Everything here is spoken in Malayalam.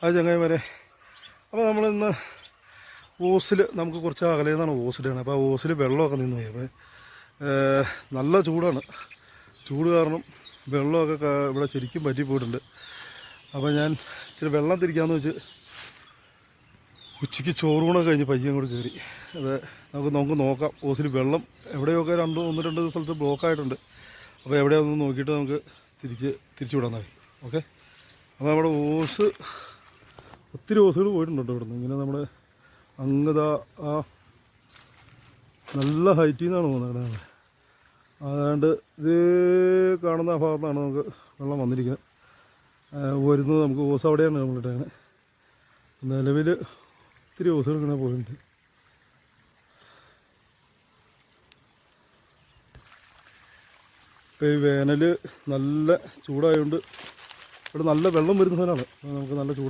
ആ ചങ്ങായിമാരെ, അപ്പോൾ നമ്മളിന്ന് ഓസിൽ നമുക്ക് കുറച്ച് അകലെ നിന്നാണ് ഓസിലാണ്. അപ്പോൾ ആ ഓസിൽ വെള്ളമൊക്കെ നിന്ന് പോയി. അപ്പോൾ നല്ല ചൂടാണ്. ചൂട് കാരണം വെള്ളമൊക്കെ ഇവിടെ ശരിക്കും പറ്റിപ്പോയിട്ടുണ്ട്. അപ്പോൾ ഞാൻ ഇച്ചിരി വെള്ളം തിരിക്കാമെന്ന് വെച്ച് ഉച്ചയ്ക്ക് ചോറൂണൊക്കെ കഴിഞ്ഞ് പയ്യൻ കൂടി കയറി. അത് നമുക്ക് നോക്കാം. ഓസിൽ വെള്ളം എവിടെയൊക്കെ ഒന്ന് രണ്ട് സ്ഥലത്ത് ബ്ലോക്കായിട്ടുണ്ട്. അപ്പോൾ എവിടെയാണെന്ന് നോക്കിയിട്ട് നമുക്ക് തിരിച്ചു വിടാൻ മതി. ഓക്കെ. അപ്പോൾ നമ്മുടെ ഓസ് ഒത്തിരി ഓസുകൾ പോയിട്ടുണ്ട് ഇവിടുന്ന്. ഇങ്ങനെ നമ്മുടെ അങ്ങതാ ആ നല്ല ഹൈറ്റിൽ നിന്നാണ് പോകുന്നത്. അതാണ്ട് ഇത് കാണുന്ന ഭാഗത്താണ് നമുക്ക് വെള്ളം വന്നിരിക്കുന്നത്. വരുന്നത് നമുക്ക് ഓസ് അവിടെയാണ് നമ്മളിട്ടങ്ങനെ. നിലവിൽ ഒത്തിരി ഓസുകൾ ഇങ്ങനെ പോയിട്ടുണ്ട്. ഇപ്പോൾ ഈ വേനൽ നല്ല ചൂടായതുകൊണ്ട് ഇവിടെ നല്ല വെള്ളം വരുന്ന സ്ഥലമാണ്. നമുക്ക് നല്ല ചൂട്